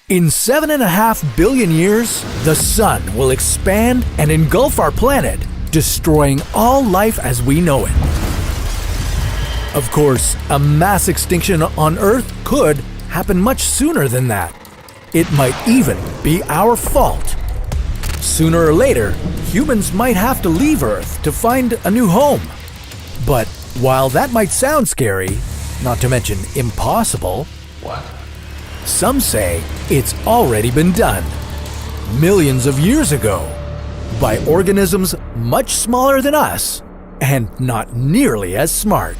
In 7.5 billion years, the sun will expand and engulf our planet, destroying all life as we know it. Of course, a mass extinction on Earth could happen much sooner than that. It might even be our fault. Sooner or later, humans might have to leave Earth to find a new home. But while that might sound scary, not to mention impossible, some say it's already been done, millions of years ago, by organisms much smaller than us and not nearly as smart.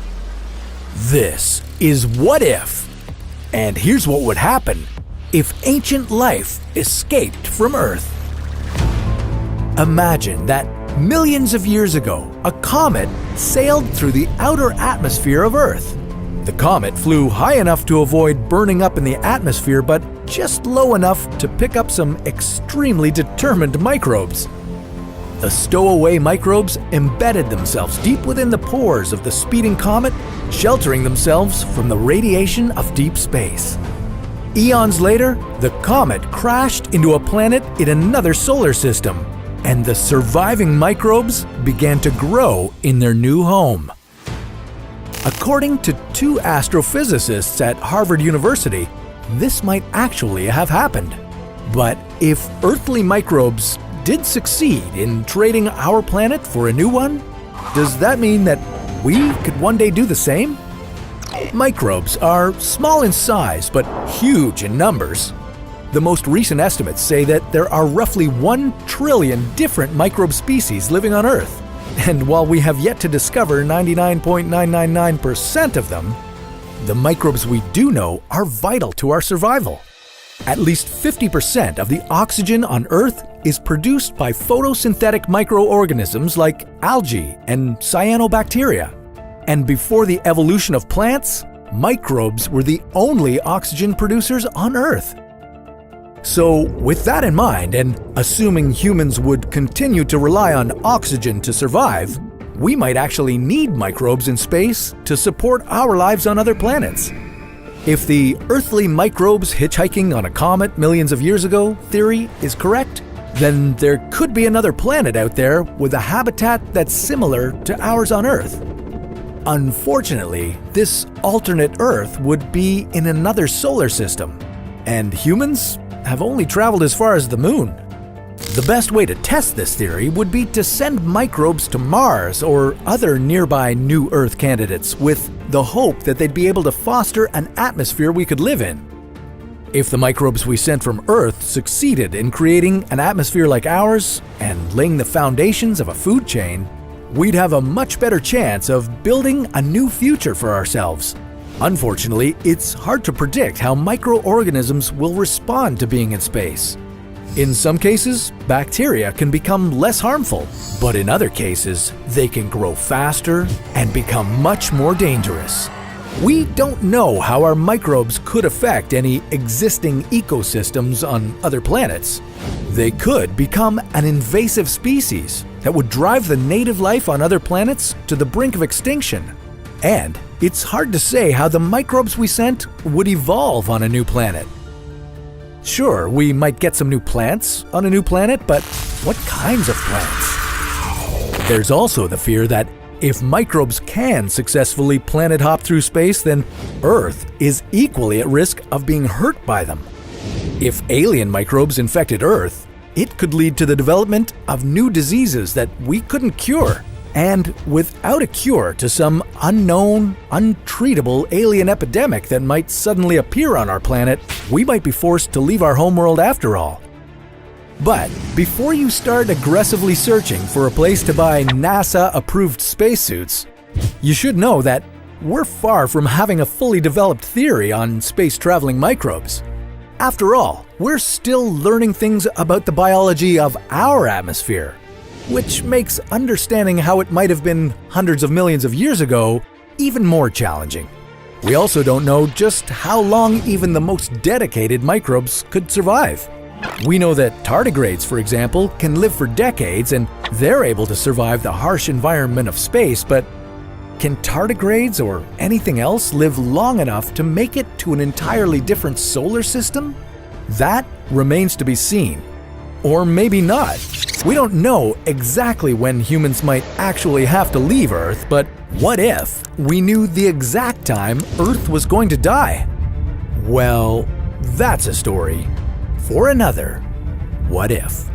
This is What If, and here's what would happen if ancient life escaped from Earth. Imagine that millions of years ago, a comet sailed through the outer atmosphere of Earth. The comet flew high enough to avoid burning up in the atmosphere, but just low enough to pick up some extremely determined microbes. The stowaway microbes embedded themselves deep within the pores of the speeding comet, sheltering themselves from the radiation of deep space. Eons later, the comet crashed into a planet in another solar system, and the surviving microbes began to grow in their new home. According to two astrophysicists at Harvard University, this might actually have happened. But if earthly microbes did succeed in trading our planet for a new one, does that mean that we could one day do the same? Microbes are small in size but huge in numbers. The most recent estimates say that there are roughly 1 trillion different microbe species living on Earth. And while we have yet to discover 99.999% of them, the microbes we do know are vital to our survival. At least 50% of the oxygen on Earth is produced by photosynthetic microorganisms like algae and cyanobacteria. And before the evolution of plants, microbes were the only oxygen producers on Earth. So, with that in mind, and assuming humans would continue to rely on oxygen to survive, we might actually need microbes in space to support our lives on other planets. If the earthly microbes hitchhiking on a comet millions of years ago theory is correct, then there could be another planet out there with a habitat that's similar to ours on Earth. Unfortunately, this alternate Earth would be in another solar system, and humans have only traveled as far as the moon. The best way to test this theory would be to send microbes to Mars or other nearby new Earth candidates with the hope that they'd be able to foster an atmosphere we could live in. If the microbes we sent from Earth succeeded in creating an atmosphere like ours and laying the foundations of a food chain, we'd have a much better chance of building a new future for ourselves. Unfortunately, it's hard to predict how microorganisms will respond to being in space. In some cases, bacteria can become less harmful, but in other cases, they can grow faster and become much more dangerous. We don't know how our microbes could affect any existing ecosystems on other planets. They could become an invasive species that would drive the native life on other planets to the brink of extinction. And it's hard to say how the microbes we sent would evolve on a new planet. Sure, we might get some new plants on a new planet, but what kinds of plants? There's also the fear that if microbes can successfully planet hop through space, then Earth is equally at risk of being hurt by them. If alien microbes infected Earth, it could lead to the development of new diseases that we couldn't cure. And without a cure to some unknown, untreatable alien epidemic that might suddenly appear on our planet, we might be forced to leave our homeworld after all. But before you start aggressively searching for a place to buy NASA-approved spacesuits, you should know that we're far from having a fully developed theory on space-traveling microbes. After all, we're still learning things about the biology of our atmosphere, which makes understanding how it might have been hundreds of millions of years ago even more challenging. We also don't know just how long even the most dedicated microbes could survive. We know that tardigrades, for example, can live for decades and they're able to survive the harsh environment of space, but can tardigrades or anything else live long enough to make it to an entirely different solar system? That remains to be seen. Or maybe not. We don't know exactly when humans might actually have to leave Earth, but what if we knew the exact time Earth was going to die? Well, that's a story for another What If.